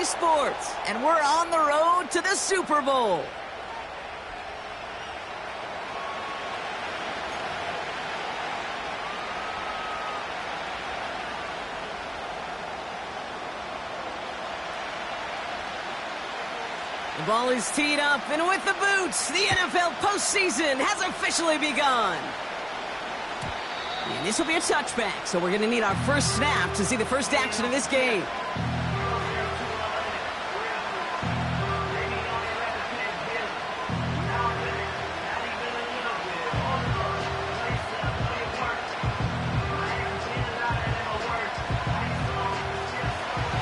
sports, and we're on the road to the Super Bowl. The ball is teed up, and with the boots, the NFL postseason has officially begun. And this will be a touchback, so we're going to need our first snap to see the first action of this game.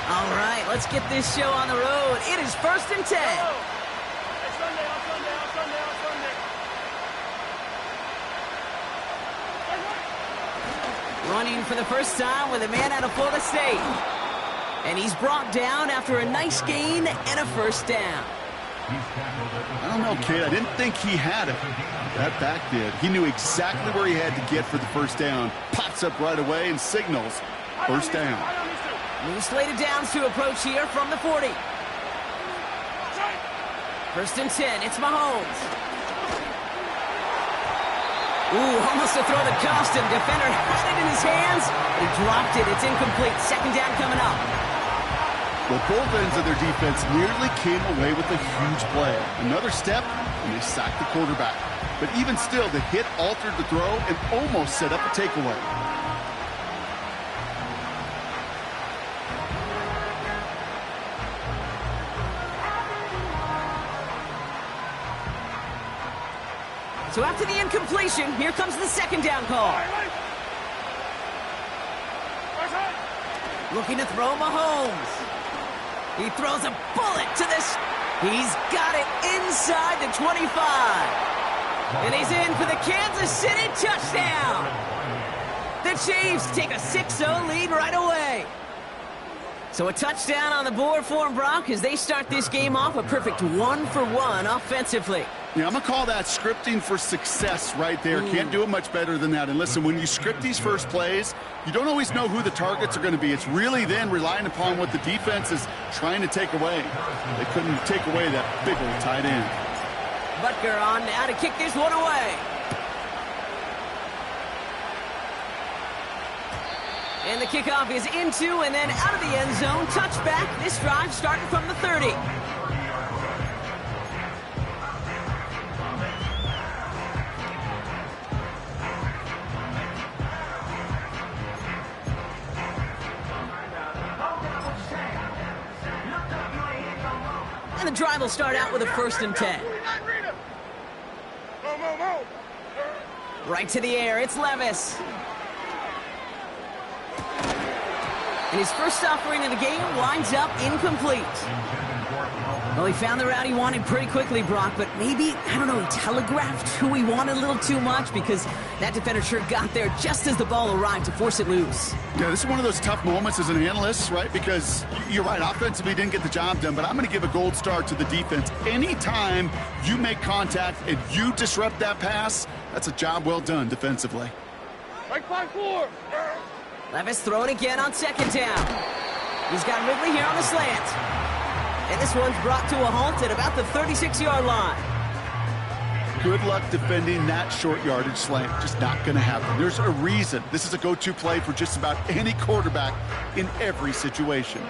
All right, let's get this show on the road. It is 1st and 10. Running for the first time with a man out of Florida State. And he's brought down after a nice gain and a first down. I don't know, kid. I didn't think he had it. That back did. He knew exactly where he had to get for the first down. Pops up right away and signals first down. New slated downs to approach here from the 40. 1st and 10. It's Mahomes. Ooh, almost a throw that cost him. Defender had it in his hands. He dropped it. It's incomplete. 2nd down coming up. Well, both ends of their defense nearly came away with a huge play. Another step, and they sacked the quarterback. But even still, the hit altered the throw and almost set up a takeaway. So after the incompletion, here comes the 2nd down call. Looking to throw Mahomes. He throws a bullet to this. He's got it inside the 25. And he's in for the Kansas City touchdown. The Chiefs take a 6-0 lead right away. So a touchdown on the board for them, Brock, as they start this game off a perfect 1-for-1 offensively. Yeah, I'm going to call that scripting for success right there. Can't do it much better than that. And listen, when you script these first plays, you don't always know who the targets are going to be. It's really then relying upon what the defense is trying to take away. They couldn't take away that big old tight end. Butker on now to kick this one away. And the kickoff is into and then out of the end zone. Touchback. This drive starting from the 30. And the drive will start out with a 1st and 10. Right to the air. It's Levis. And his first offering of the game winds up incomplete. Well, he found the route he wanted pretty quickly, Brock, but maybe, I don't know, he telegraphed who he wanted a little too much because that defender sure got there just as the ball arrived to force it loose. Yeah, this is one of those tough moments as an analyst, right? Because you're right, offensively didn't get the job done, but I'm going to give a gold star to the defense. Anytime you make contact and you disrupt that pass, that's a job well done defensively. Like 5-4. Levis throwing again on 2nd down. He's got Ridley here on the slant. And this one's brought to a halt at about the 36-yard line. Good luck defending that short yardage slant. Just not going to happen. There's a reason. This is a go-to play for just about any quarterback in every situation.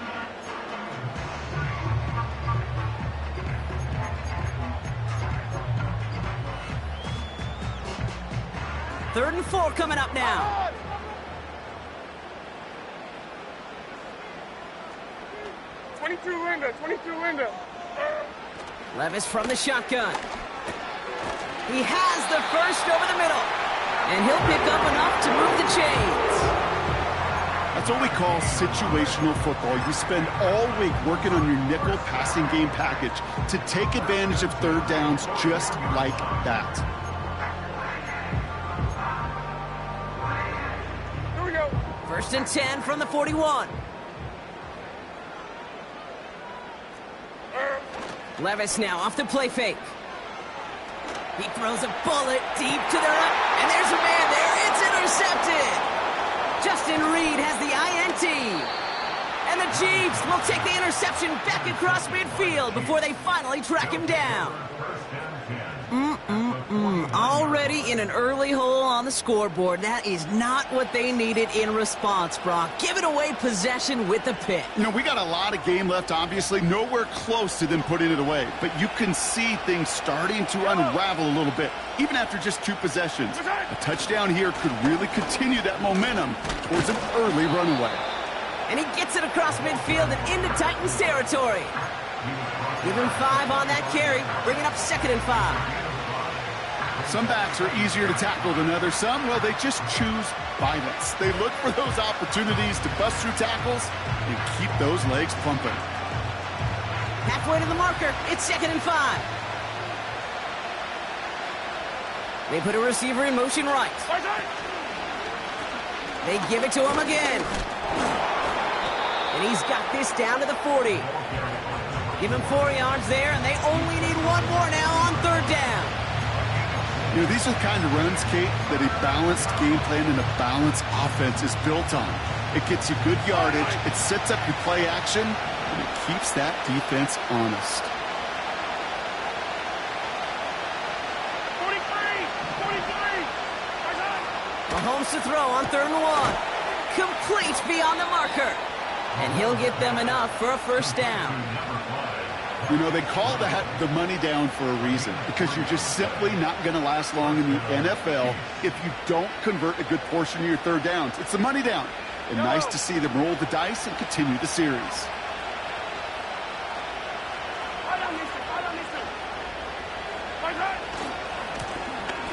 Third and 4 coming up now. Window. Levis from the shotgun. He has the first over the middle. And he'll pick up enough to move the chains. That's what we call situational football. You spend all week working on your nickel passing game package to take advantage of third downs just like that. Here we go. 1st and 10 from the 41. Levis now off the play fake. He throws a bullet deep to the right. And there's a man there. It's intercepted. Justin Reed has the INT. And the Chiefs will take the interception back across midfield before they finally track him down. Already in an early hole on the scoreboard. That is not what they needed in response, Brock. Giving away possession with the pick. You know, we got a lot of game left, obviously. Nowhere close to them putting it away. But you can see things starting to unravel a little bit, even after just 2 possessions. A touchdown here could really continue that momentum towards an early runaway. And he gets it across midfield and into Titans territory. Give him 5 on that carry, bringing up 2nd and 5. Some backs are easier to tackle than others. Some, well, they just choose violence. They look for those opportunities to bust through tackles and keep those legs pumping. Halfway to the marker, it's 2nd and 5. They put a receiver in motion right. They give it to him again. And he's got this down to the 40. Give him 4 yards there, and they only need 1 more now on 3rd down. You know, these are the kind of runs, Kate, that a balanced game plan and a balanced offense is built on. It gets you good yardage, it sets up your play action, and it keeps that defense honest. 43! Mahomes to throw on 3rd and 1. Complete beyond the marker. And he'll get them enough for a 1st down. You know, they call that the money down for a reason, because you're just simply not going to last long in the NFL if you don't convert a good portion of your 3rd downs. It's the money down. And nice to see them roll the dice and continue the series.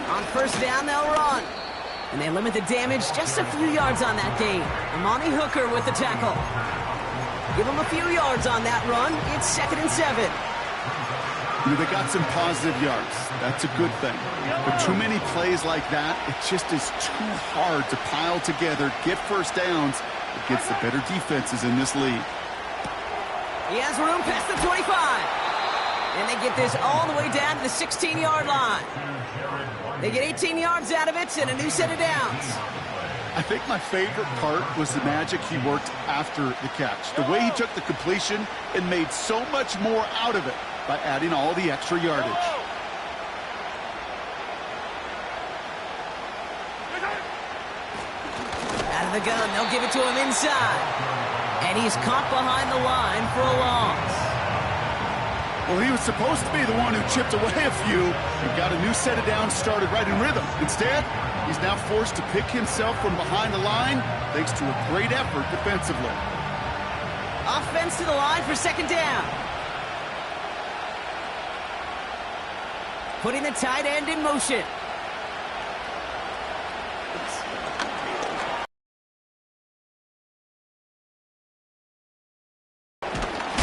On 1st down, they'll run. And they limit the damage just a few yards on that gain. Amani Hooker with the tackle. Give them a few yards on that run. It's 2nd and 7. You know, they got some positive yards. That's a good thing. But too many plays like that, it just is too hard to pile together, get 1st downs against the better defenses in this league. He has room past the 25. And they get this all the way down to the 16-yard line. They get 18 yards out of it and a new set of downs. I think my favorite part was the magic he worked after the catch. The way he took the completion and made so much more out of it by adding all the extra yardage. Out of the gun, they'll give it to him inside. And he's caught behind the line for a loss. Well, he was supposed to be the one who chipped away a few and got a new set of downs started right in rhythm. Instead, he's now forced to pick himself from behind the line thanks to a great effort defensively. Offense to the line for 2nd down. Putting the tight end in motion.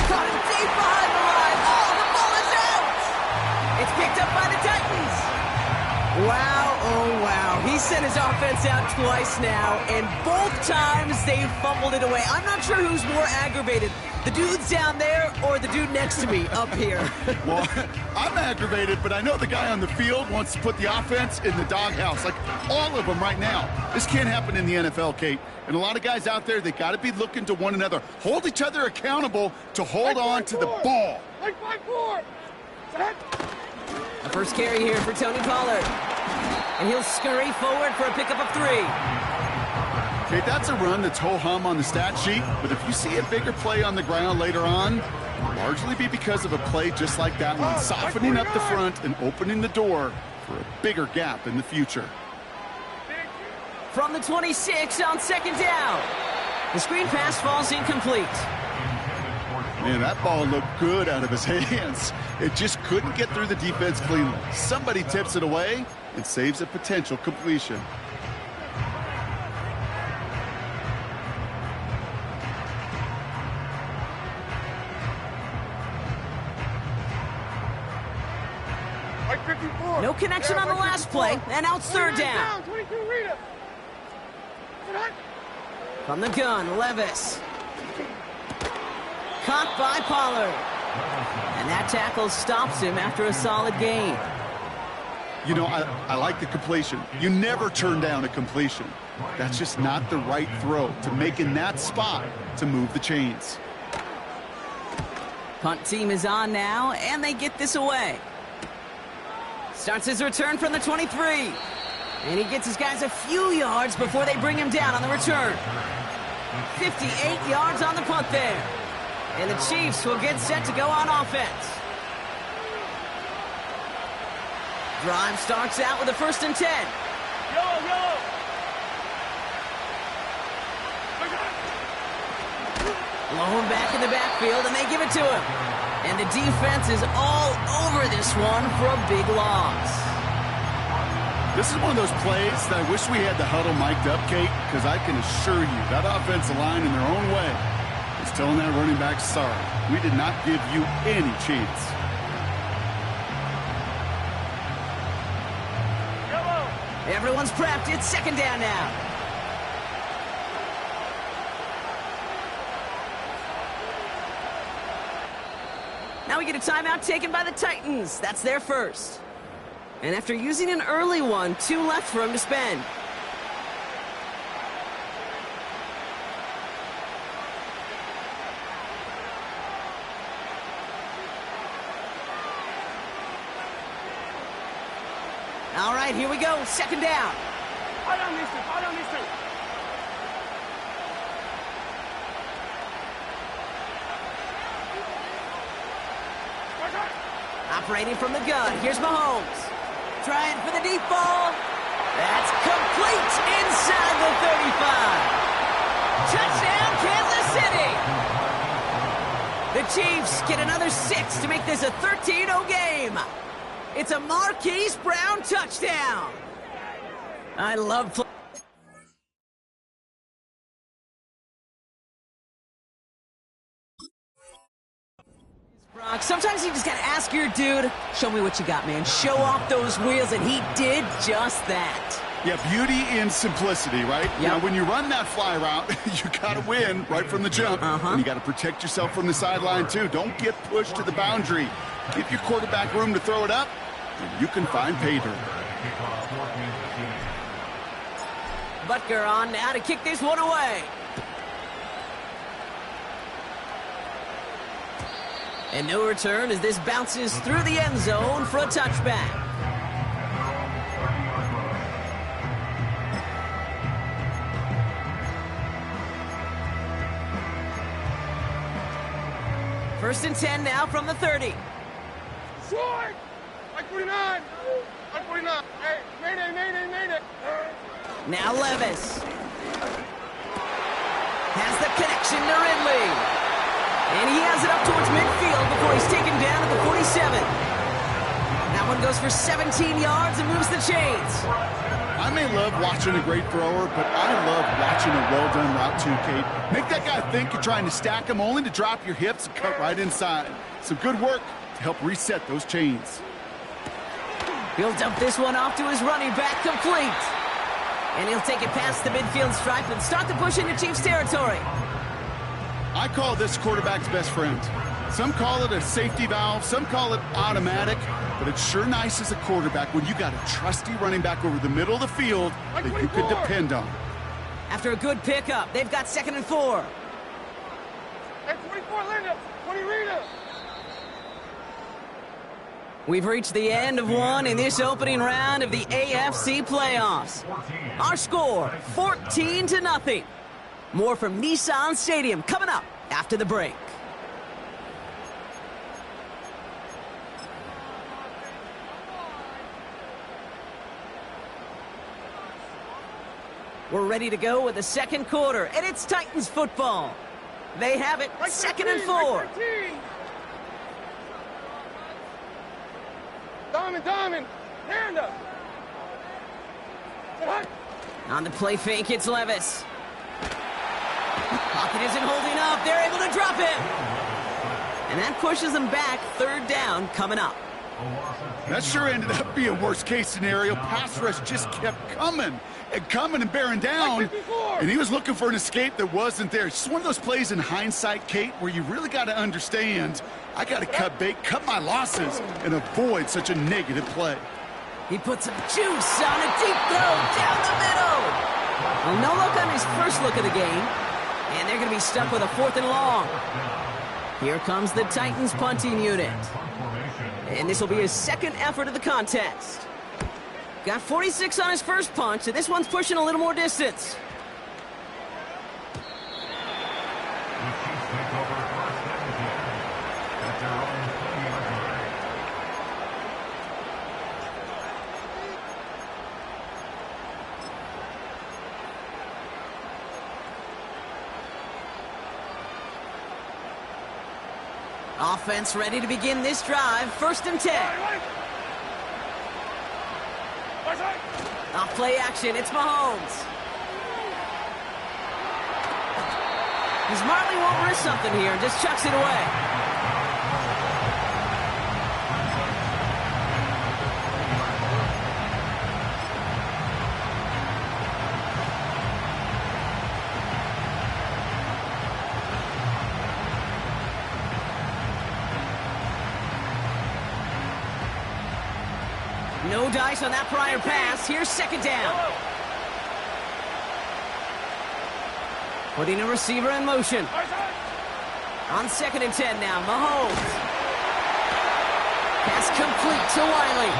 Caught him deep behind the line. Oh, the ball is out. It's picked up by the Titans. Wow, oh wow. He sent his offense out twice now, and both times they fumbled it away. I'm not sure who's more aggravated, the dudes down there or the dude next to me up here. Well, I'm aggravated, but I know the guy on the field wants to put the offense in the doghouse, like all of them right now. This can't happen in the NFL, Kate. And a lot of guys out there, they got to be looking to one another. Hold each other accountable to hold on to the ball. Like 5-4. Set. The first carry here for Tony Pollard. And he'll scurry forward for a pickup of 3. Okay, that's a run that's ho-hum on the stat sheet, but if you see a bigger play on the ground later on, it'll largely be because of a play just like that one, softening up the front and opening the door for a bigger gap in the future. From the 26 on 2nd down. The screen pass falls incomplete. Man, that ball looked good out of his hands. It just couldn't get through the defense cleanly. Somebody tips it away and saves a potential completion. Like 54. No connection on the last play, and now it's 3rd down. 22, Rita. Set. From the gun, Levis. Caught by Pollard. And that tackle stops him after a solid gain. You know, I like the completion. You never turn down a completion. That's just not the right throw to make in that spot to move the chains. Punt team is on now, and they get this away. Starts his return from the 23. And he gets his guys a few yards before they bring him down on the return. 58 yards on the punt there. And the Chiefs will get set to go on offense. Drive starts out with a 1st and 10. Yellow. Low back in the backfield, and they give it to him. And the defense is all over this one for a big loss. This is one of those plays that I wish we had the huddle mic'd up, Kate, because I can assure you that offensive line in their own way is telling that running back, sorry, we did not give you any chance. Everyone's prepped. It's 2nd down now. Now we get a timeout taken by the Titans. That's their first. And after using an early one, 2 left for him to spend. All right, here we go. 2nd down. I don't need to. Operating from the gun. Here's Mahomes. Trying for the deep ball. That's complete inside the 35. Touchdown, Kansas City. The Chiefs get another 6 to make this a 13-0 game. It's a Marquise Brown touchdown. I love Brock. Sometimes you just gotta ask your dude, show me what you got, man. Show off those wheels, and he did just that. Yeah, beauty in simplicity, right? Yep. Now, when you run that fly route, you got to win right from the jump. And you got to protect yourself from the sideline, too. Don't get pushed to the boundary. Give your quarterback room to throw it up, and you can find pay dirt. Butker on now to kick this one away. And no return as this bounces through the end zone for a touchback. First and 10 now from the 30. Short! Like 49! Like 49! Hey, made it! Now Levis. Has the connection to Ridley. And he has it up towards midfield before he's taken down at the 47. That one goes for 17 yards and moves the chains. I may love watching a great thrower, but I love watching a well-done route too, Kate. Make that guy think you're trying to stack him, only to drop your hips and cut right inside. Some good work to help reset those chains. He'll dump this one off to his running back, complete. And he'll take it past the midfield stripe and start the push into Chiefs territory. I call this quarterback's best friend. Some call it a safety valve, some call it automatic, but it's sure nice as a quarterback when you got a trusty running back over the middle of the field that you could depend on. After a good pickup, they've got 2nd and 4. Hey, 24 Linda! 20 Rita! We've reached the end of one in this opening round of the AFC playoffs. Our score, 14-0. More from Nissan Stadium coming up after the break. We're ready to go with the second quarter, and it's Titans football. They have it, 2nd and 4. Diamond, hand up. On the play fake, it's Levis. Pocket isn't holding up. They're able to drop him. And that pushes them back. 3rd down coming up. That sure ended up being worst-case scenario. Pass rush just kept coming and bearing down. And he was looking for an escape that wasn't there. It's just one of those plays in hindsight, Kate, where you really got to understand, I got to cut bait, cut my losses, and avoid such a negative play. He puts some juice on a deep throw down the middle. Well, no look on his first look of the game. And they're going to be stuck with a 4th and long. Here comes the Titans punting unit. And this will be his second effort of the contest. Got 46 on his first punch, and this one's pushing a little more distance. Offense ready to begin this drive. 1st and 10. Off play action. It's Mahomes. He smartly won't risk something here and just chucks it away. No dice on that prior pass. Here's 2nd down. Putting a receiver in motion. On 2nd and 10 now, Mahomes. Pass complete to Wiley.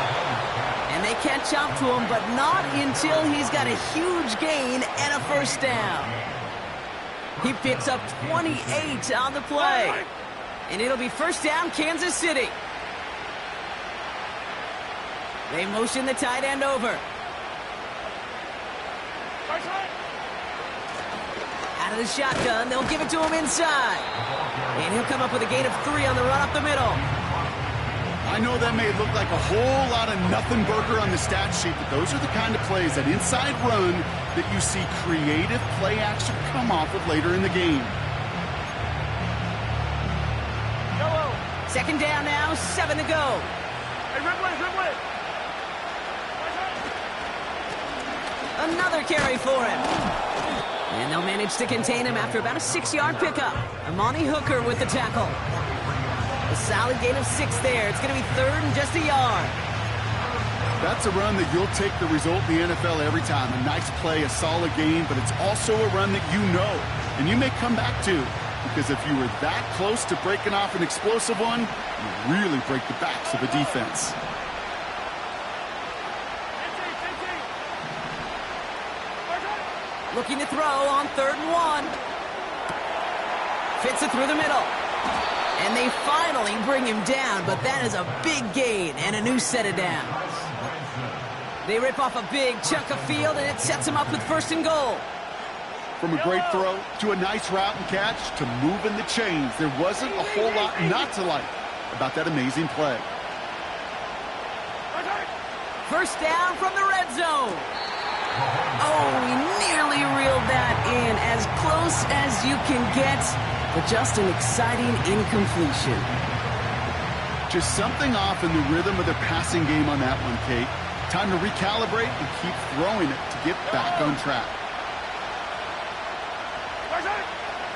And they catch up to him, but not until he's got a huge gain and a 1st down. He picks up 28 on the play. And it'll be 1st down, Kansas City. They motion the tight end over. Out of the shotgun, they'll give it to him inside. And he'll come up with a gain of 3 on the run up the middle. I know that may look like a whole lot of nothing burger on the stat sheet, but those are the kind of plays, that inside run, that you see creative play action come off of later in the game. 2nd down now, 7 to go. Hey, Ripley. Another carry for him. And they'll manage to contain him after about a 6-yard pickup. Amani Hooker with the tackle. A solid gain of 6 there. It's going to be 3rd and just a yard. That's a run that you'll take the result in the NFL every time. A nice play, a solid gain, but it's also a run that you know and you may come back to. Because if you were that close to breaking off an explosive one, you really break the backs of a defense. Looking to throw on 3rd and 1. Fits it through the middle. And they finally bring him down, but that is a big gain and a new set of downs. They rip off a big chunk of field, and it sets him up with 1st and goal. From a great throw to a nice route and catch to moving the chains, there wasn't a whole lot not to like about that amazing play. 1st down from the red zone. Oh, he nearly reeled that in, as close as you can get, but just an exciting incompletion. Just something off in the rhythm of their passing game on that one, Kate. Time to recalibrate and keep throwing it to get back on track.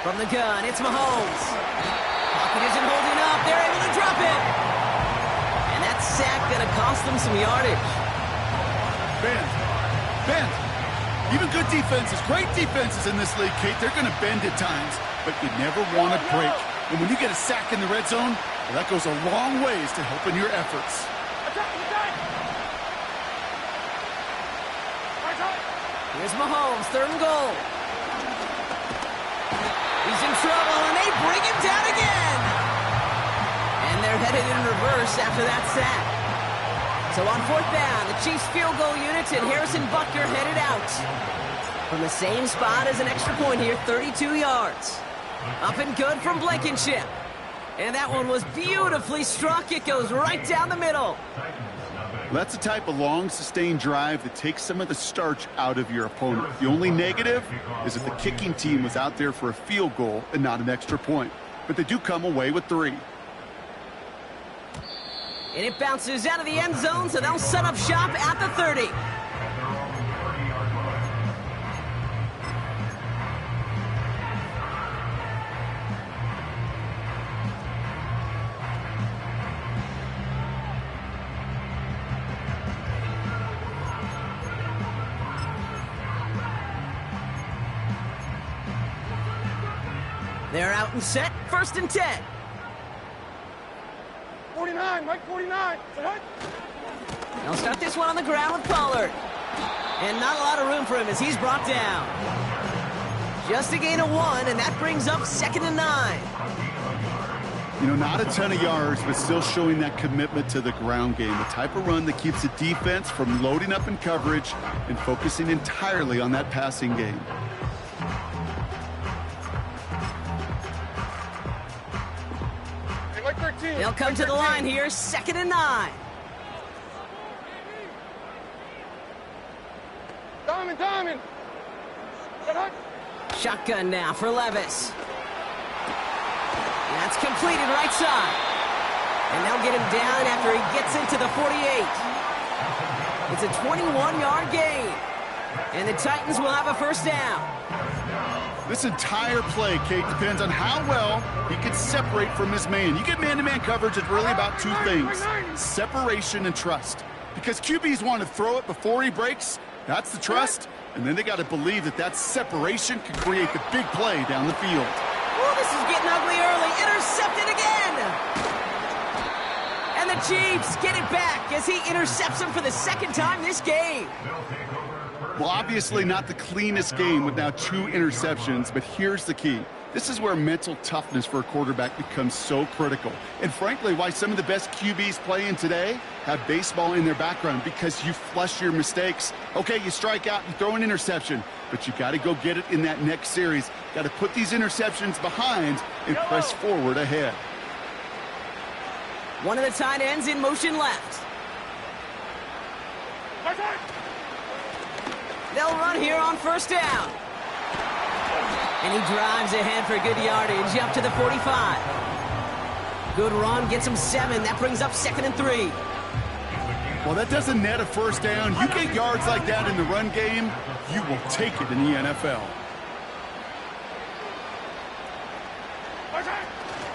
From the gun, it's Mahomes. Pocket isn't holding up. They're able to drop it. And that sack going to cost them some yardage. Bend. Even good defenses, great defenses in this league, Kate, they're going to bend at times, but you never want to break. And when you get a sack in the red zone, well, that goes a long ways to helping your efforts. Here's Mahomes, 3rd and goal. He's in trouble, and they bring him down again. And they're headed in reverse after that sack. So on 4th down, the Chiefs field goal unit and Harrison Butker headed out. From the same spot as an extra point here, 32 yards. Up and good from Blankenship. And that one was beautifully struck. It goes right down the middle. That's the type of long, sustained drive that takes some of the starch out of your opponent. The only negative is that the kicking team was out there for a field goal and not an extra point. But they do come away with 3. And it bounces out of the end zone, so they'll set up shop at the 30. They're out and set, 1st and 10. 49, Mike 49. They'll start this one on the ground with Pollard. And not a lot of room for him as he's brought down. Just a gain of 1, and that brings up 2nd and 9. You know, not a ton of yards, but still showing that commitment to the ground game. The type of run that keeps the defense from loading up in coverage and focusing entirely on that passing game. Hey, Mike 13. They'll come to the line here, 2nd and 9. Diamond. Shotgun now for Levis. That's completed right side. And they'll get him down after he gets into the 48. It's a 21-yard gain. And the Titans will have a first down. This entire play, Kate, depends on how well he can separate from his man. You get man-to-man coverage, it's really about two things: separation and trust. Because QBs want to throw it before he breaks. That's the trust. And then they got to believe that that separation can create the big play down the field. Oh, this is getting ugly early. Intercepted again. And the Chiefs get it back as he intercepts him for the 2nd time this game. Well, obviously not the cleanest game with now 2 interceptions, but here's the key. This is where mental toughness for a quarterback becomes so critical. And frankly, why some of the best QBs playing today have baseball in their background, because you flush your mistakes. Okay, you strike out, you throw an interception, but you got to go get it in that next series. Got to put these interceptions behind and press forward ahead. One of the tight ends in motion left. They'll run here on first down. And he drives ahead for good yardage up to the 45. Good run, gets him 7. That brings up 2nd and 3. Well, that doesn't net a first down. You get yards like that in the run game, you will take it in the NFL.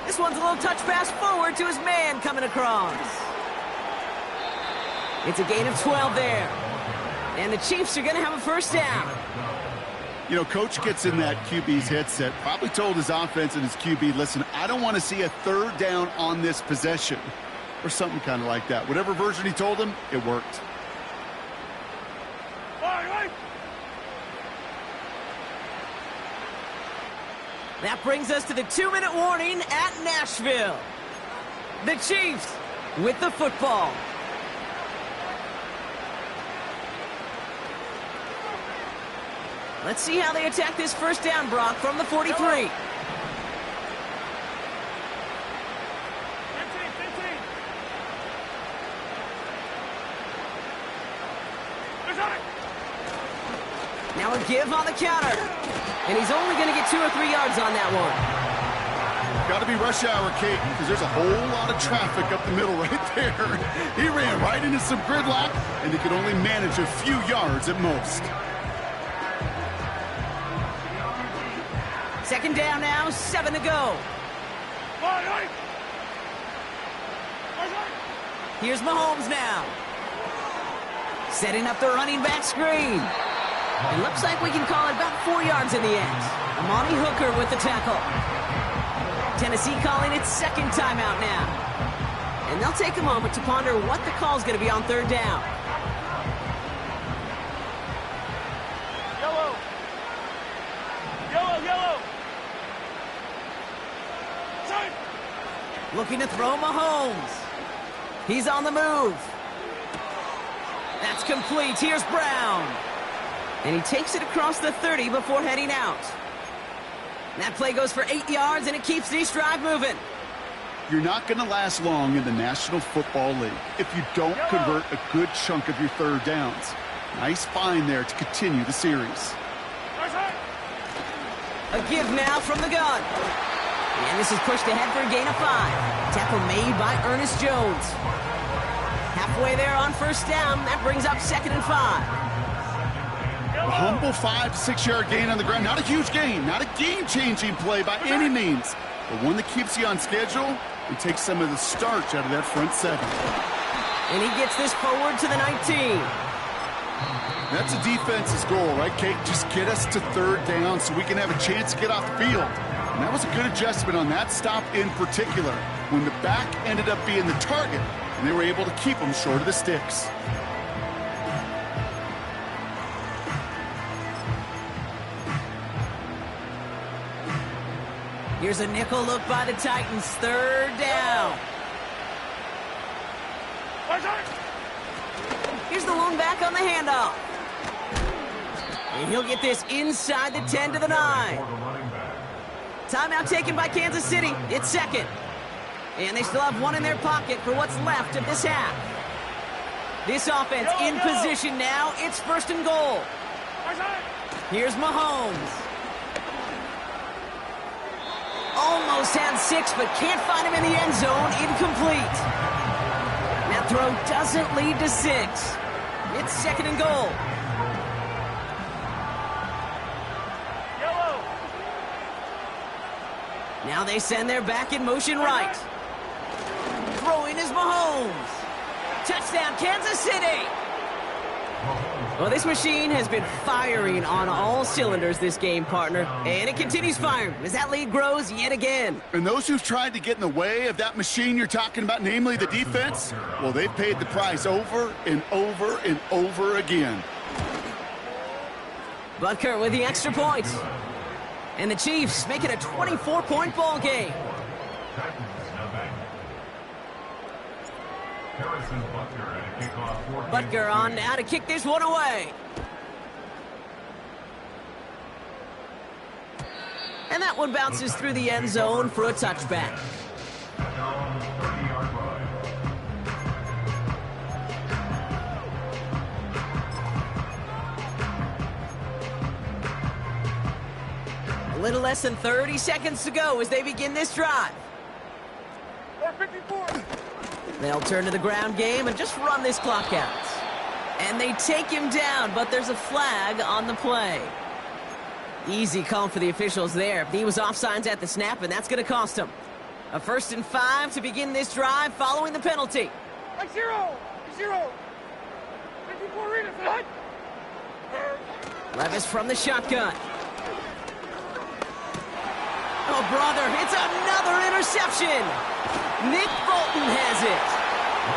This one's a little touch pass forward to his man coming across. It's a gain of 12 there. And the Chiefs are going to have a first down. You know, coach gets in that QB's headset, probably told his offense and his QB, listen, I don't want to see a 3rd down on this possession, or something kind of like that. Whatever version he told him, it worked. That brings us to the 2-minute warning at Nashville. The Chiefs with the football. Let's see how they attack this first down, Brock, from the 43. 15. Now a give on the counter. And he's only going to get 2 or 3 yards on that one. Got to be rush hour, Kate, because there's a whole lot of traffic up the middle right there. He ran right into some gridlock, and he could only manage a few yards at most. 2nd down now, 7 to go. Here's Mahomes now. Setting up the running back screen. It looks like we can call it about 4 yards in the end. Amani Hooker with the tackle. Tennessee calling its 2nd timeout now. And they'll take a moment to ponder what the call is going to be on 3rd down. Yellow. Time. Looking to throw Mahomes. He's on the move. That's complete. Here's Brown. And he takes it across the 30 before heading out. That play goes for 8 yards, and it keeps this drive moving. You're not going to last long in the National Football League if you don't convert a good chunk of your 3rd downs. Nice find there to continue the series. A give now from the gun. And this is pushed ahead for a gain of 5. Tackle made by Ernest Jones. Halfway there on first down. That brings up 2nd and 5. A humble 5 to 6 yard gain on the ground. Not a huge gain, not a game-changing play by any means, but one that keeps you on schedule and takes some of the starch out of that front 7. And he gets this forward to the 19. That's a defense's goal, right, Kate? Just get us to 3rd down so we can have a chance to get off the field. And that was a good adjustment on that stop in particular. when the back ended up being the target, and they were able to keep them short of the sticks. Here's a nickel look by the Titans. Third down. Here's the lone back on the handoff. And he'll get this inside the 10 to the 9. Timeout taken by Kansas City. It's second. And they still have one in their pocket for what's left of this half. This offense in position now. It's first and goal. Here's Mahomes. Almost had 6, but can't find him in the end zone. Incomplete. That throw doesn't lead to 6. It's second and goal. Yellow. Now they send their back in motion right. Throwing is Mahomes. Touchdown, Kansas City. Well, this machine has been firing on all cylinders this game, partner. And it continues firing as that lead grows yet again. And those who've tried to get in the way of that machine you're talking about, namely the defense, well, they've paid the price over and over and over again. Butker with the extra point. And the Chiefs make it a 24-point ball game. Butker on now to kick this one away. And that one bounces through the end zone for a touchback. A little less than 30 seconds to go as they begin this drive. 454. They'll turn to the ground game and just run this clock out. And they take him down, but there's a flag on the play. Easy call for the officials there. He was offsides at the snap, and that's going to cost him. A 1st and 5 to begin this drive following the penalty. Like 0. 54 readers. Levis from the shotgun. Oh, brother, it's another interception. Nick Bolton has it.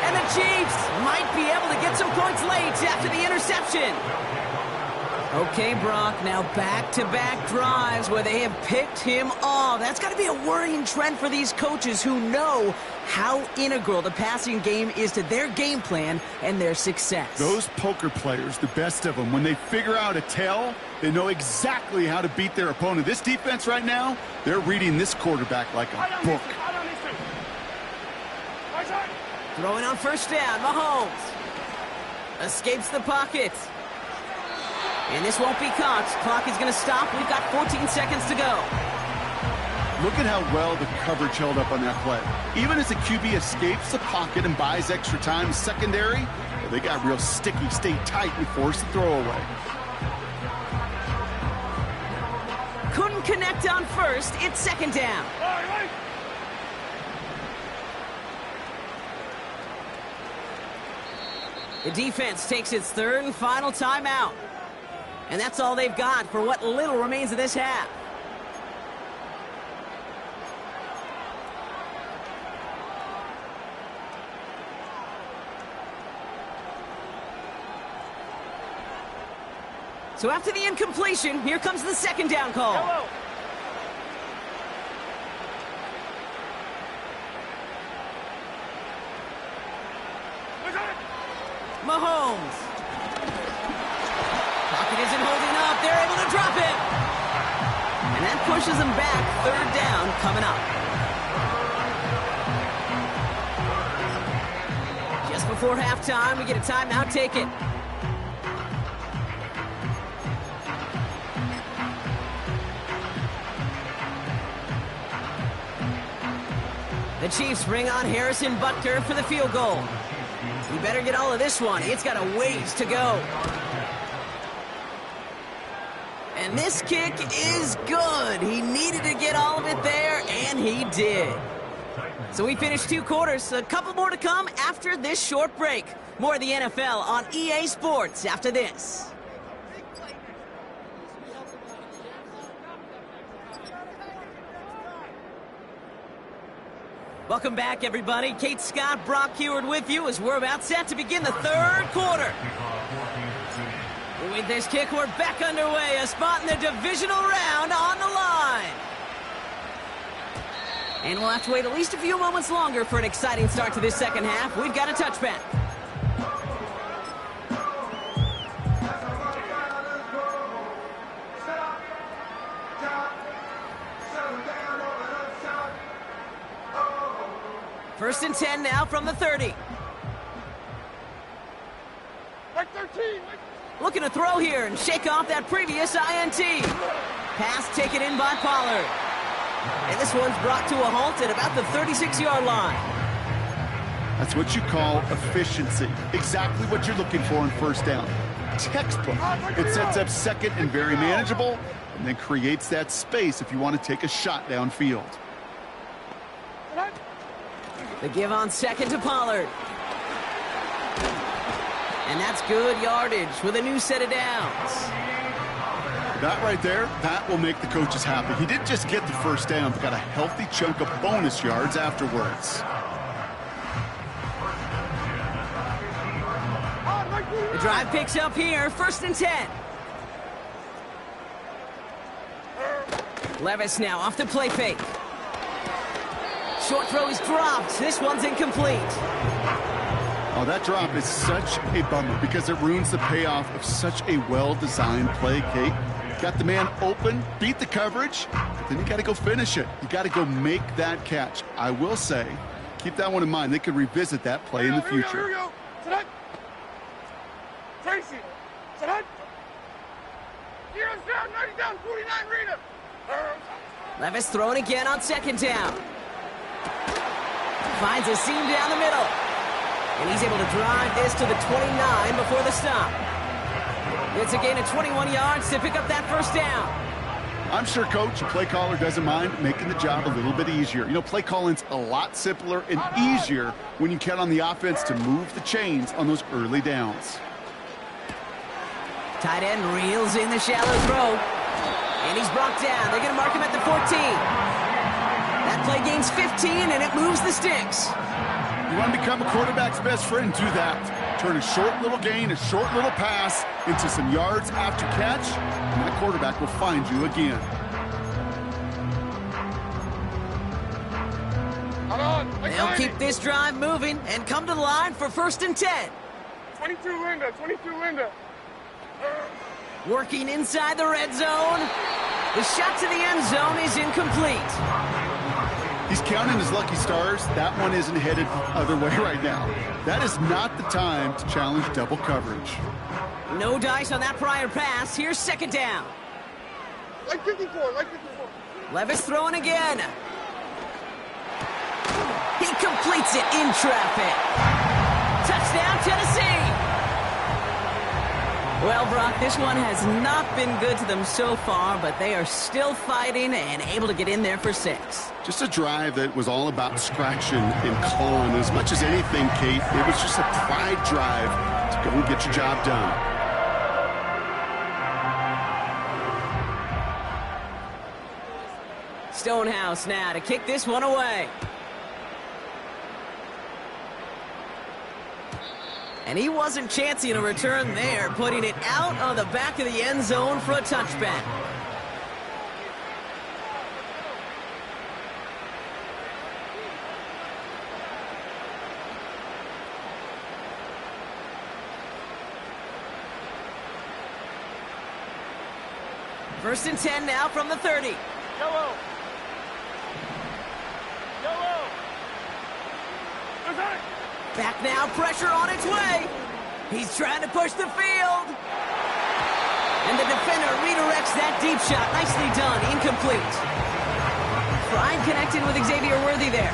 And the Chiefs might be able to get some points late after the interception. Okay, Brock, now back-to-back drives where they have picked him off. That's got to be a worrying trend for these coaches who know how integral the passing game is to their game plan and their success. Those poker players, the best of them, when they figure out a tell, they know exactly how to beat their opponent. This defense right now, they're reading this quarterback like a book. Throwing on first down, Mahomes. Escapes the pocket. And this won't be caught. Clock is going to stop. We've got 14 seconds to go. Look at how well the coverage held up on that play. Even as the QB escapes the pocket and buys extra time secondary, well, they got real sticky, stay tight, and force the throwaway. Couldn't connect on first. It's second down. The defense takes its third and final timeout. And that's all they've got for what little remains of this half. So after the incompletion, here comes the second down call. Yellow. Mahomes. Pocket isn't holding up. They're able to drop it. And that pushes them back. Third down coming up. Just before halftime, we get a timeout taken. The Chiefs bring on Harrison Butker for the field goal. You better get all of this one. It's got a ways to go. And this kick is good. He needed to get all of it there, and he did. So we finished 2 quarters. A couple more to come after this short break. More of the NFL on EA Sports after this. Welcome back, everybody. Kate Scott, Brock Heward with you as we're about set to begin the third quarter. With this kick, we're back underway. A spot in the divisional round on the line. And we'll have to wait at least a few moments longer for an exciting start to this second half. We've got a touchback. First and 10 now from the 30. Like 13. Looking to throw here and shake off that previous INT. Pass taken in by Pollard. And this one's brought to a halt at about the 36-yard line. That's what you call efficiency. Exactly what you're looking for in first down. Textbook. It sets up second and very manageable, and then creates that space if you want to take a shot downfield. The give on second to Pollard. And that's good yardage with a new set of downs. That right there, that will make the coaches happy. He didn't just get the first down, but got a healthy chunk of bonus yards afterwards. The drive picks up here, first and 10. Levis now off the play fake. Short throw is dropped. This one's incomplete. Oh, that drop is such a bummer because it ruins the payoff of such a well-designed play, Kate. Got the man open, beat the coverage, but then you got to go finish it. You got to go make that catch. I will say, keep that one in mind. They could revisit that play in the future. Here we go. Tonight. Tracy. Tonight. Heroes down, 90 down, 49 Rita. Levis throwing again on second down. Finds a seam down the middle. And he's able to drive this to the 29 before the stop. It's a gain of 21 yards to pick up that first down. I'm sure coach, play caller doesn't mind making the job a little bit easier. You know, play calling's a lot simpler and easier when you count on the offense to move the chains on those early downs. Tight end reels in the shallow throw. And he's brought down. They're going to mark him at the 14. That play gains 15, and it moves the sticks. You want to become a quarterback's best friend, do that. Turn a short little gain, a short little pass into some yards after catch, and that quarterback will find you again. They'll keep this drive moving and come to the line for first and 10. 22 Linda, 22 Linda. Working inside the red zone. The shot to the end zone is incomplete. He's counting his lucky stars. That one isn't headed the other way right now. That is not the time to challenge double coverage. No dice on that prior pass. Here's second down. Like 54, like 54. Levis throwing again. He completes it in traffic. Touchdown, Tennessee. Well, Brock, this one has not been good to them so far, but they are still fighting and able to get in there for 6. Just a drive that was all about scratching and clawing. As much as anything, Kate, it was just a pride drive to go and get your job done. Stonehouse now to kick this one away. And he wasn't chancing a return there, putting it out on the back of the end zone for a touchback. First and 10 now from the 30. Yellow. Yellow. Back now, pressure on its way. He's trying to push the field. And the defender redirects that deep shot. Nicely done, incomplete. Pride connected with Xavier Worthy there.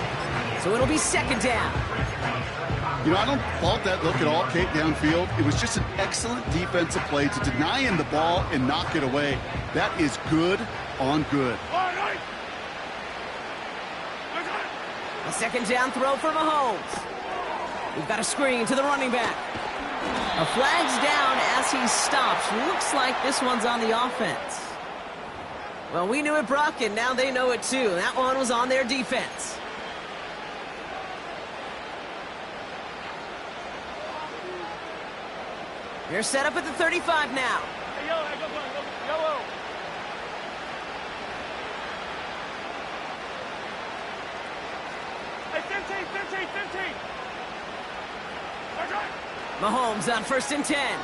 So it'll be second down. You know, I don't fault that look at all, Kate, downfield. It was just an excellent defensive play to deny him the ball and knock it away. That is good on good. A second down throw for Mahomes. We've got a screen to the running back. A flag's down as he stops. Looks like this one's on the offense. Well, we knew it, Brock, and now they know it too. That one was on their defense. They're set up at the 35 now. Hey, yellow, hey, go, yellow. Hey, 15. That's right. Mahomes on 1st and 10.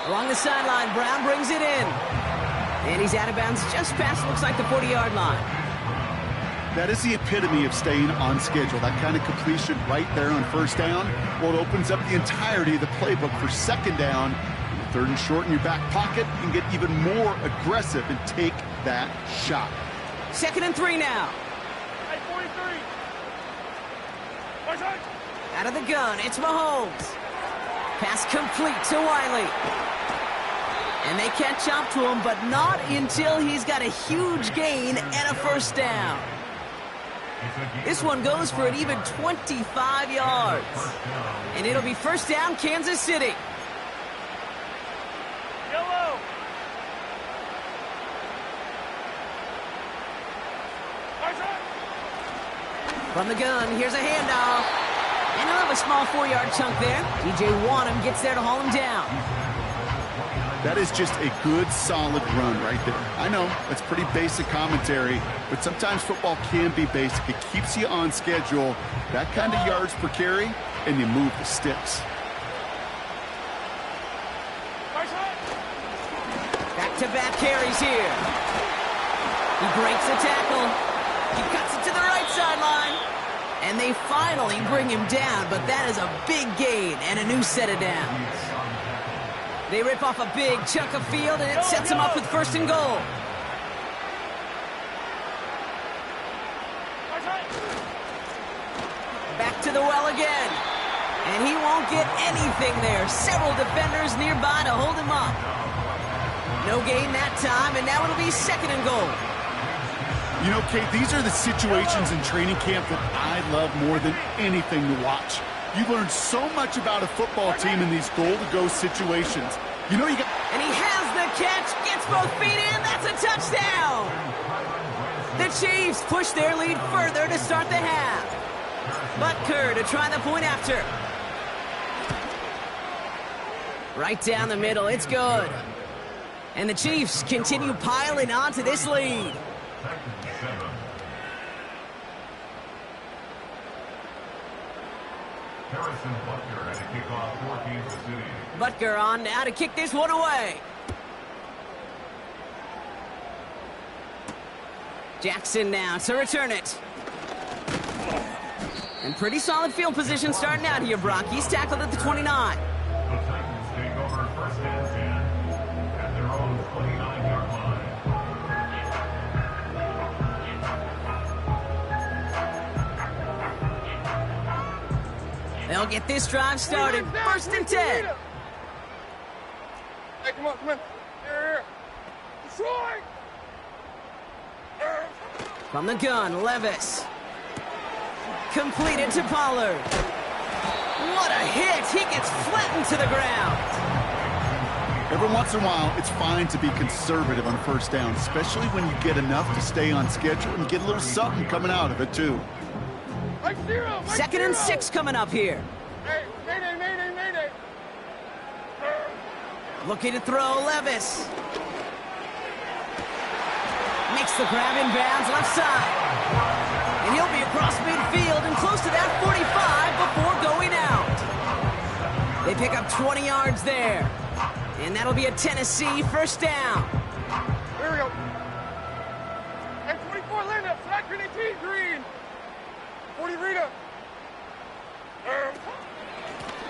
Along the sideline, Brown brings it in. And he's out of bounds just past, looks like, the 40-yard line. That is the epitome of staying on schedule. That kind of completion right there on 1st down. Well, it opens up the entirety of the playbook for 2nd down. 3rd and short in your back pocket. You can get even more aggressive and take that shot. 2nd and 3 now. Hey, 43. That's right. Out of the gun, it's Mahomes. Pass complete to Wiley. And they catch up to him, but not until he's got a huge gain and a 1st down. This one goes for an even 25 yards. And it'll be 1st down, Kansas City. Yellow. That's right. From the gun, here's a handoff. And he'll have a small 4-yard chunk there. DJ Wanham gets there to haul him down. That is just a good, solid run right there. I know, that's pretty basic commentary, but sometimes football can be basic. It keeps you on schedule, that kind of yards per carry, and you move the sticks. Back-to-back carries here. He breaks the tackle. He cuts it to the right sideline. And they finally bring him down, but that is a big gain and a new set of downs. They rip off a big chunk of field, and it sets them up with 1st and goal. Back to the well again. And he won't get anything there. Several defenders nearby to hold him up. No gain that time, and now it'll be 2nd and goal. You know, Kate, these are the situations in training camp that I love more than anything to watch. You learn so much about a football team in these goal-to-go situations. You know, you got... And he has the catch, gets both feet in, that's a touchdown! The Chiefs push their lead further to start the half. Butker to try the point after. Right down the middle, it's good. And the Chiefs continue piling on to this lead. Butker on now to kick this one away. Jackson now to return it. And pretty solid field position starting out here, Brock. He's tackled at the 29. The Titans take over 1st and 10 at their own 29-yard line. They'll get this drive started. 1st and 10. Hey, come on. Here. Destroy. From the gun, Levis. Completed to Pollard. What a hit! He gets flattened to the ground. Every once in a while, it's fine to be conservative on 1st down, especially when you get enough to stay on schedule and get a little something coming out of it, too. Mike 0. 2nd and 6 coming up here. Hey, mayday. Looking to throw, Levis. Makes the grab in bounds, left side. And he'll be across midfield and close to that 45 before going out. They pick up 20 yards there. And that'll be a Tennessee 1st down. Here we go. And 24 Linda, flat Trinity green. 40 Rita.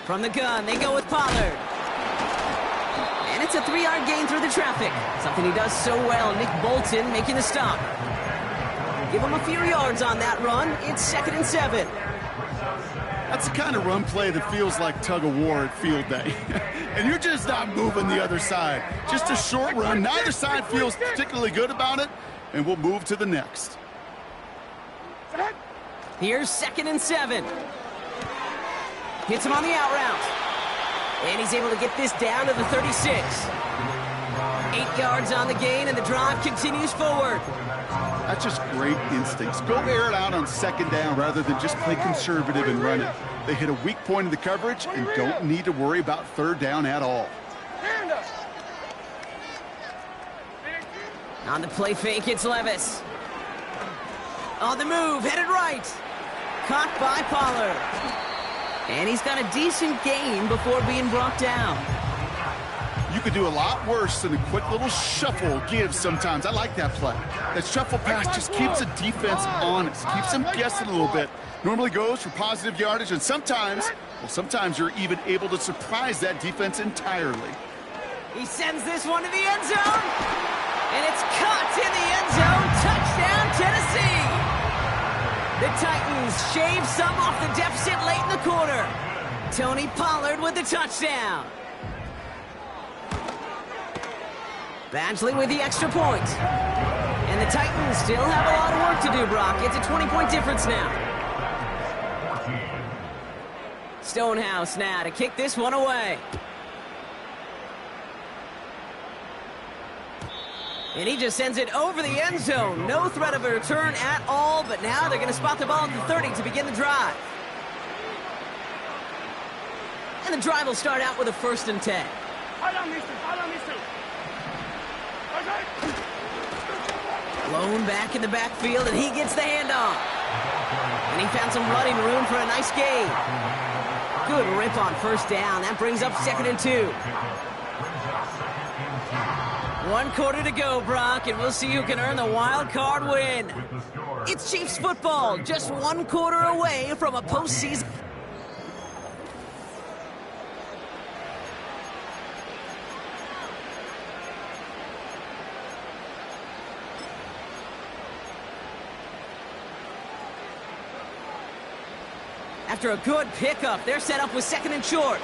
From the gun, they go with Pollard. And it's a 3-yard gain through the traffic. Something he does so well. Nick Bolton making the stop. Give him a few yards on that run. It's 2nd and 7. That's the kind of run play that feels like tug-of-war at field day. And you're just not moving the other side. Just a short run. Neither side feels particularly good about it. And we'll move to the next. Here's 2nd and 7. Hits him on the out route. And he's able to get this down to the 36. 8 yards on the gain, and the drive continues forward. That's just great instincts. Go air it out on second down rather than just play conservative and run it. They hit a weak point in the coverage and don't need to worry about third down at all. On the play fake, it's Levis. On the move, headed right. Caught by Pollard. And he's got a decent gain before being brought down. You could do a lot worse than a quick little shuffle give sometimes. I like that play. That shuffle pass just keeps the defense honest, keeps them guessing a little bit. Normally goes for positive yardage, and sometimes you're even able to surprise that defense entirely. He sends this one to the end zone, and it's caught in the end zone. Touchdown, Tennessee! The Titans shave some off the deficit late in the quarter. Tony Pollard with the touchdown. Badgley with the extra point. And the Titans still have a lot of work to do, Brock. It's a 20-point difference now. Stonehouse now to kick this one away. And he just sends it over the end zone. No threat of a return at all, but now they're going to spot the ball at the 30 to begin the drive. And the drive will start out with a 1st and 10. Lone back in the backfield, and he gets the handoff. And he found some running room for a nice gain. Good rip on 1st down. That brings up 2nd and 2. 1 quarter to go, Brock, and we'll see who can earn the wild card win. It's Chiefs football, just 1 quarter away from a postseason. After a good pickup, they're set up with 2nd and short.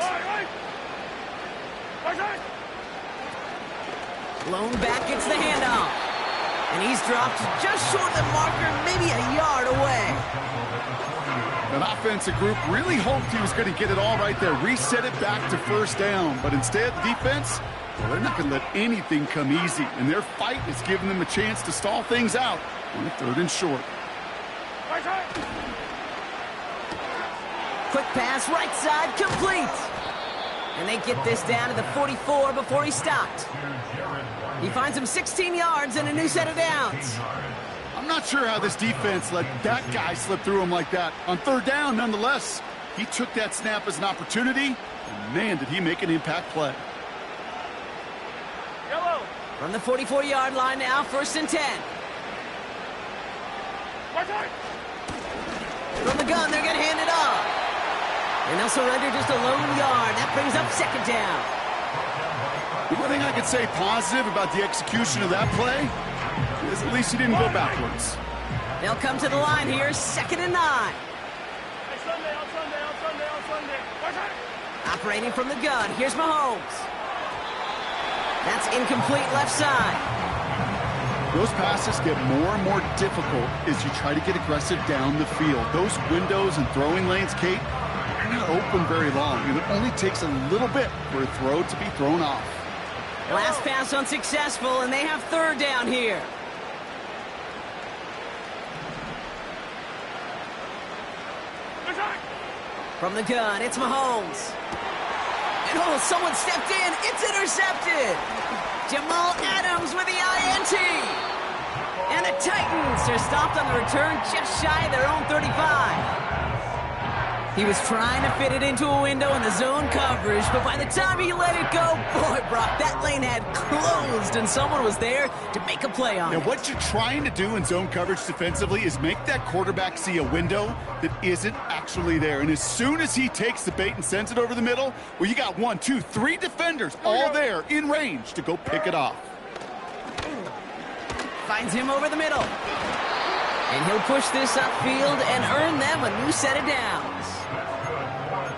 Lone back gets the handoff. And he's dropped just short of the marker, maybe a yard away. That offensive group really hoped he was going to get it all right there, reset it back to 1st down. But instead, the defense, well, they're not going to let anything come easy. And their fight is giving them a chance to stall things out on the 3rd and short. Quick pass, right side, complete. And they get this down to the 44 before he stopped. He finds him 16 yards and a new set of downs. I'm not sure how this defense let that guy slip through him like that. On 3rd down, nonetheless, he took that snap as an opportunity, and man, did he make an impact play. Yellow. From the 44-yard line now, 1st and 10. From the gun, they're going to hand it off. And they'll surrender just a lone yard. That brings up 2nd down. The one thing I could say positive about the execution of that play is at least he didn't go backwards. They'll come to the line here, 2nd and 9. Operating from the gun, here's Mahomes. That's incomplete left side. Those passes get more and more difficult as you try to get aggressive down the field. Those windows and throwing lanes, Kate, are not open very long, and it only takes a little bit for a throw to be thrown off. Last pass unsuccessful, and they have 3rd down here. From the gun, it's Mahomes. And oh, someone stepped in. It's intercepted. Jamal Adams with the INT. And the Titans are stopped on the return just shy of their own 35. He was trying to fit it into a window in the zone coverage, but by the time he let it go, boy, Brock, that lane had closed, and someone was there to make a play on it. Now, what you're trying to do in zone coverage defensively is make that quarterback see a window that isn't actually there. And as soon as he takes the bait and sends it over the middle, well, you got 1, 2, 3 defenders all there in range to go pick it off. Finds him over the middle. And he'll push this upfield and earn them a new set of downs.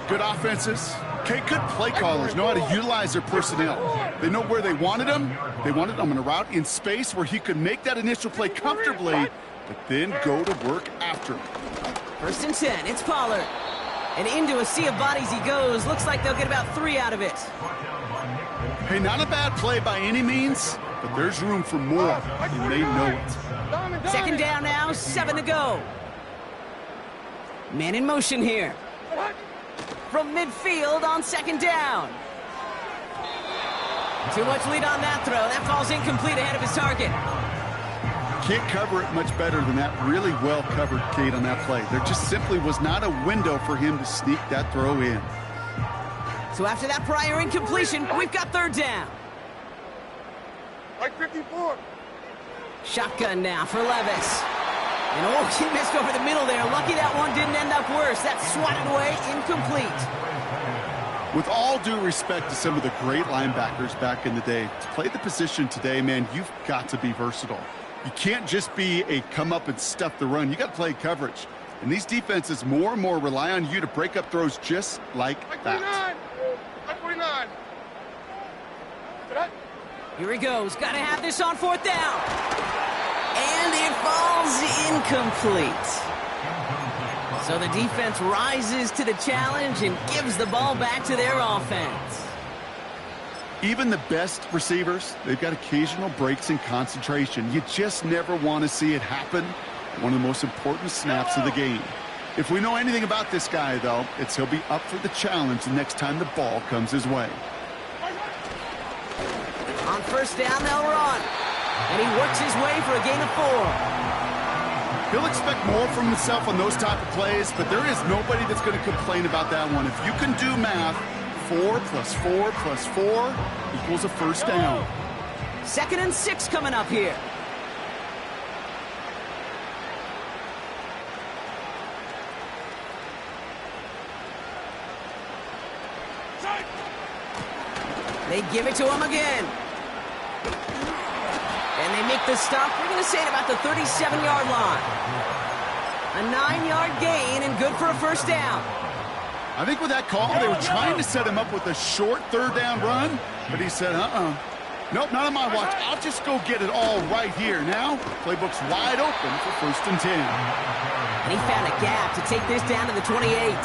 Good offenses. Okay, good play callers know how to utilize their personnel. They know where they wanted them. They wanted them on a route in space where he could make that initial play comfortably, but then go to work after him. 1st and 10, it's Pollard. And into a sea of bodies he goes. Looks like they'll get about 3 out of it. Hey, not a bad play by any means, but there's room for more, and they know it. Second down now, 7 to go. Man in motion here. From midfield on second down. Too much lead on that throw. That falls incomplete ahead of his target. Can't cover it much better than that. Really well covered, Kate, on that play. There just simply was not a window for him to sneak that throw in. So after that prior incompletion, we've got third down. Like 54. Shotgun now for Levis. And oh, he missed over the middle there. Lucky that one didn't end up worse. That's swatted away, incomplete. With all due respect to some of the great linebackers back in the day, to play the position today, man, you've got to be versatile. You can't just be a come up and stuff the run. You got to play coverage. And these defenses more and more rely on you to break up throws just like that. 49. Here he goes. Got to have this on fourth down. And it falls incomplete. So the defense rises to the challenge and gives the ball back to their offense. Even the best receivers, they've got occasional breaks in concentration. You just never want to see it happen. One of the most important snaps of the game. If we know anything about this guy, though, it's he'll be up for the challenge the next time the ball comes his way. On first down, they'll run. And he works his way for a gain of 4. He'll expect more from himself on those type of plays, but there is nobody that's going to complain about that one. If you can do math, 4 plus 4 plus 4 equals a first down. 2nd and 6 coming up here. They give it to him again. And they make the stop. We're going to say it about the 37-yard line. A 9-yard gain and good for a first down. I think with that call, they were trying to set him up with a short third down run, but he said, nope, not on my watch. I'll just go get it all right here. Now, playbook's wide open for 1st and 10. And he found a gap to take this down to the 28.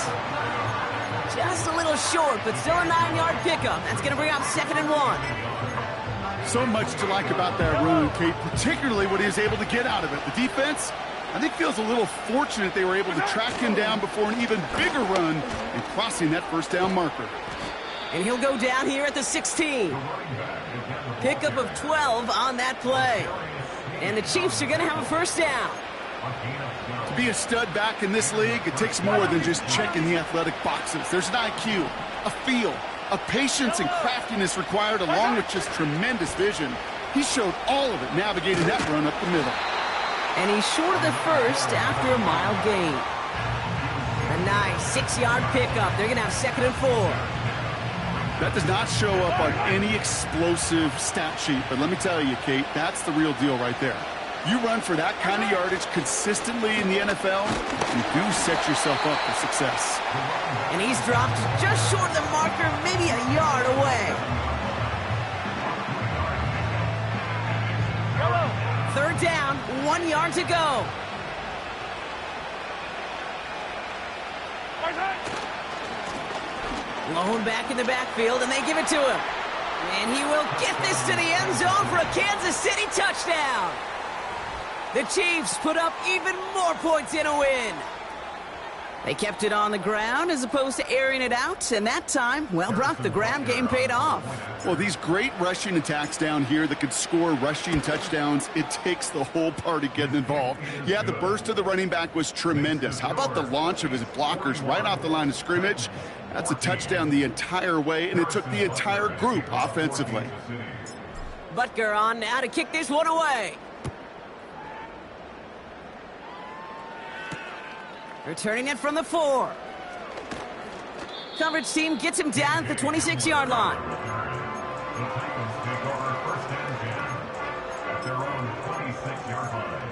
Just a little short, but still a 9-yard pickup. That's going to bring up 2nd and 1. So much to like about that run, Kate, particularly what he was able to get out of it. The defense, I think, feels a little fortunate they were able to track him down before an even bigger run and crossing that first down marker. And he'll go down here at the 16. Pickup of 12 on that play. And the Chiefs are going to have a first down. To be a stud back in this league, it takes more than just checking the athletic boxes. There's an IQ, a feel, a patience and craftiness required, along with just tremendous vision. He showed all of it navigating that run up the middle. And he's short of the first after a mile gain. A nice 6-yard pickup. They're going to have 2nd and 4. That does not show up on any explosive stat sheet, but let me tell you, Kate, that's the real deal right there. You run for that kind of yardage consistently in the NFL, you do set yourself up for success. And he's dropped just short of the marker, maybe a yard away. 3rd down, 1 yard to go. Lone back in the backfield, and they give it to him. And he will get this to the end zone for a Kansas City touchdown. The Chiefs put up even more points in a win. They kept it on the ground as opposed to airing it out, and that time, well, Brock, the ground game paid off. Well, these great rushing attacks down here that could score rushing touchdowns, it takes the whole party getting involved. Yeah, the burst of the running back was tremendous. How about the launch of his blockers right off the line of scrimmage? That's a touchdown the entire way, and it took the entire group offensively. Butker on now to kick this one away. Returning it from the 4. Coverage team gets him down at the 26-yard line. The Titans take over 1st and 10 at their own 26-yard line.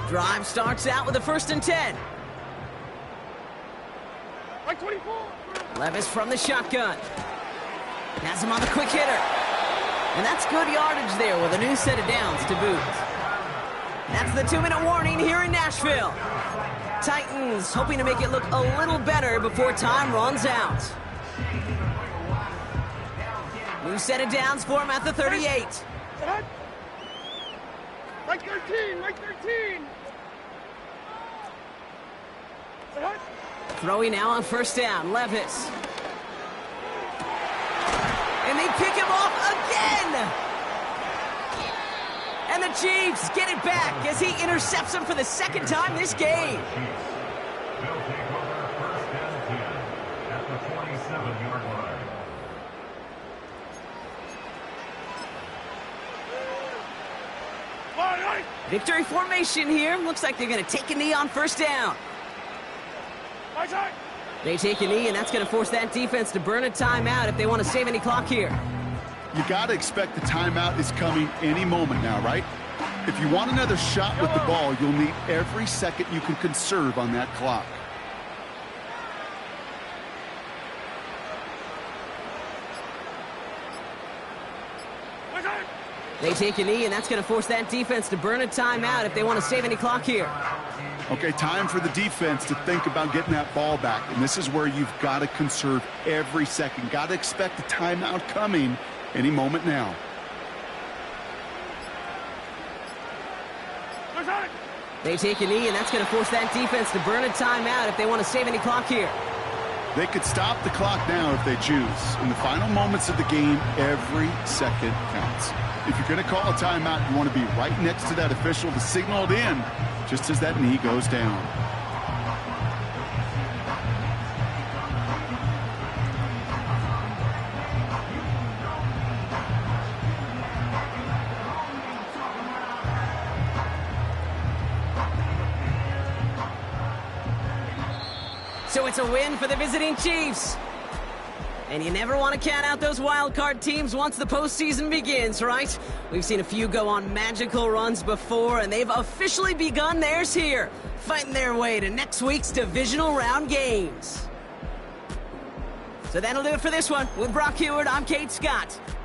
Drive starts out with a 1st and 10. Like 24. Levis from the shotgun. Has him on the quick hitter. And that's good yardage there with a new set of downs to boot. That's the 2-minute warning here in Nashville. Titans hoping to make it look a little better before time runs out. New set of downs for him at the 38. Right 13, right 13. Throwing now on first down, Levis. And they pick him off again! And the Chiefs get it back as he intercepts him for the second time this game. They'll take over first and 10 at the 27-yard line. Victory formation here. Looks like they're going to take a knee on first down. They take a knee, and that's going to force that defense to burn a timeout if they want to save any clock here. You got to expect the timeout is coming any moment now, right? If you want another shot with the ball, you'll need every second you can conserve on that clock. They take a knee, and that's going to force that defense to burn a timeout if they want to save any clock here. Okay, time for the defense to think about getting that ball back. And this is where you've got to conserve every second. Got to expect the timeout coming any moment now. They take a knee, and that's going to force that defense to burn a timeout if they want to save any clock here. They could stop the clock now if they choose. In the final moments of the game, every second counts. If you're going to call a timeout, you want to be right next to that official to signal it in just as that knee goes down. So it's a win for the visiting Chiefs. And you never want to count out those wild card teams once the postseason begins, right? We've seen a few go on magical runs before, and they've officially begun theirs here, fighting their way to next week's divisional round games. So that'll do it for this one. With Brock Heward, I'm Kate Scott.